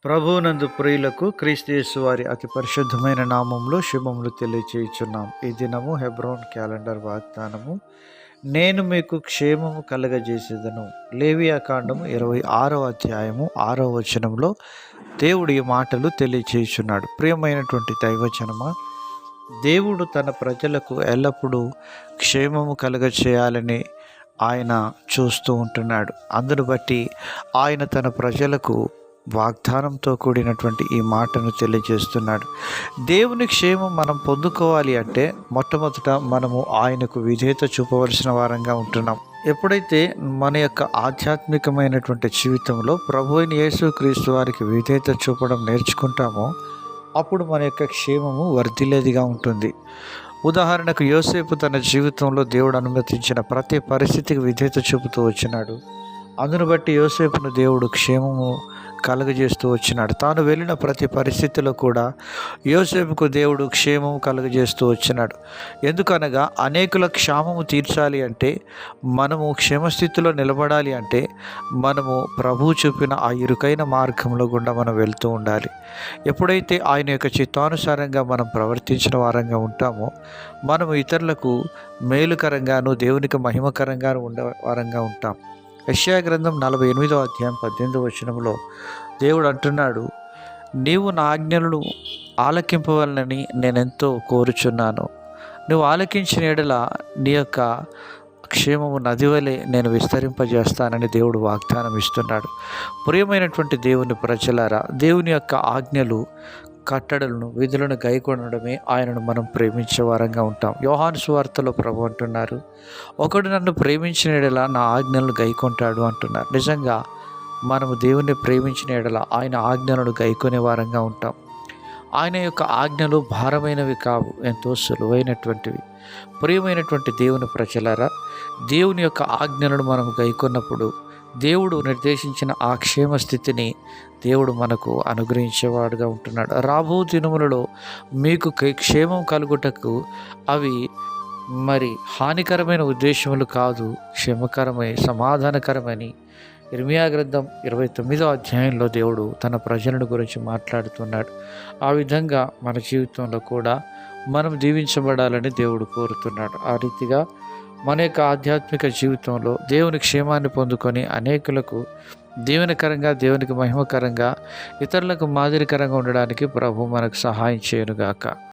ప్రభువునందు ప్రియులకు క్రీస్తు యేసు వారి అతి పరిశుద్ధమైన నామంలో శుభములు తెలియచేయుచున్నాం. ఈ దినము హెబ్రోన్ క్యాలెండర్ వాగ్దానము, నేను మీకు క్షేమము కలగజేసేదను. లేవియా కాండము 26వ అధ్యాయము 6వ వచనంలో దేవుడు ఈ మాటలు తెలియచేయుచున్నాడు. ప్రియమైనటువంటి దైవజనమా, దేవుడు తన ప్రజలకు ఎల్లప్పుడూ క్షేమము కలగచేయాలని ఆయన చూస్తూ ఉంటున్నాడు. అందును బట్టి ఆయన తన ప్రజలకు వాగ్దానంతో కూడినటువంటి ఈ మాటను తెలియజేస్తున్నాడు. దేవుని క్షేమం మనం పొందుకోవాలి అంటే మొట్టమొదట మనము ఆయనకు విధేయత చూపవలసిన వారంగా ఉంటున్నాం. ఎప్పుడైతే మన యొక్క ఆధ్యాత్మికమైనటువంటి జీవితంలో ప్రభు అయిన యేసుక్రీస్తు వారికి విధేయత చూపడం నేర్చుకుంటామో అప్పుడు మన యొక్క క్షేమము వర్ధిల్లేదిగా ఉంటుంది. ఉదాహరణకు యోసేపు తన జీవితంలో దేవుడు అనుమతించిన ప్రతి పరిస్థితికి విధేయత చూపుతూ వచ్చినాడు. అందును బట్టి యోసేపును దేవుడు క్షేమము కలుగజేస్తూ వచ్చినాడు. తాను వెళ్ళిన ప్రతి పరిస్థితిలో కూడా యోసేపుకు దేవుడు క్షేమము కలుగజేస్తూ వచ్చినాడు. ఎందుకనగా అనేకుల క్షేమము తీర్చాలి అంటే, మనము క్షేమస్థితిలో నిలబడాలి అంటే, మనము ప్రభువు చూపిన ఆ ఇరుకైన మార్గంలో గుండా మనం వెళ్తూ ఉండాలి. ఎప్పుడైతే ఆయన యొక్క చిత్తానుసారంగా మనం ప్రవర్తించిన వారంగా ఉంటామో, మనము ఇతరులకు మేలుకరంగాను దేవునికి మహిమకరంగాను ఉండే వారంగా ఉంటాం. యెషయా గ్రంథం 48వ అధ్యాయం 18వ వచనంలో దేవుడు అంటున్నాడు, నీవు నా ఆజ్ఞలను ఆలకింపవలనని నేనెంతో కోరుచున్నాను. నువ్వు ఆలకించిన ఎడల నీ యొక్క క్షేమము నది వలె నేను విస్తరింపజేస్తానని దేవుడు వాగ్దానం ఇస్తున్నాడు. ప్రియమైనటువంటి దేవుని ప్రజలారా, దేవుని యొక్క ఆజ్ఞలు, కట్టడలను, విధులను గైకొనడమే ఆయనను మనం ప్రేమించే వారంగా ఉంటాం. యోహాను సువార్తలో ప్రభు అంటున్నారు, ఒకడు నన్ను ప్రేమించిన ఎడల నా ఆజ్ఞలను గైకొంటాడు అంటున్నారు. నిజంగా మనము దేవుణ్ణి ప్రేమించిన ఎడల ఆయన ఆజ్ఞలను గైకొనే వారంగా ఉంటాం. ఆయన యొక్క ఆజ్ఞలు భారమైనవి కావు, ఎంతో సులువైనటువంటివి. ప్రియమైనటువంటి దేవుని ప్రజలారా, దేవుని యొక్క ఆజ్ఞలను మనం గైకొన్నప్పుడు దేవుడు నిర్దేశించిన ఆ క్షేమ స్థితిని దేవుడు మనకు అనుగ్రహించేవాడుగా ఉంటున్నాడు. రాబో దినములలో మీకు క్షేమం కలుగుటకు అవి హానికరమైన ఉద్దేశములు కాదు, సమాధానకరమని ఇర్మియా గ్రంథం 29వ అధ్యాయంలో దేవుడు తన ప్రజలను గురించి మాట్లాడుతున్నాడు. ఆ విధంగా మన జీవితంలో కూడా మనం దీవించబడాలని దేవుడు కోరుతున్నాడు. ఆ రీతిగా మన యొక్క ఆధ్యాత్మిక జీవితంలో దేవుని క్షేమాన్ని పొందుకొని అనేకులకు దీవెనకరంగా, దేవునికి మహిమకరంగా, ఇతరులకు మాదిరికరంగా ఉండడానికి ప్రభు మనకు సహాయం చేయనుగాక.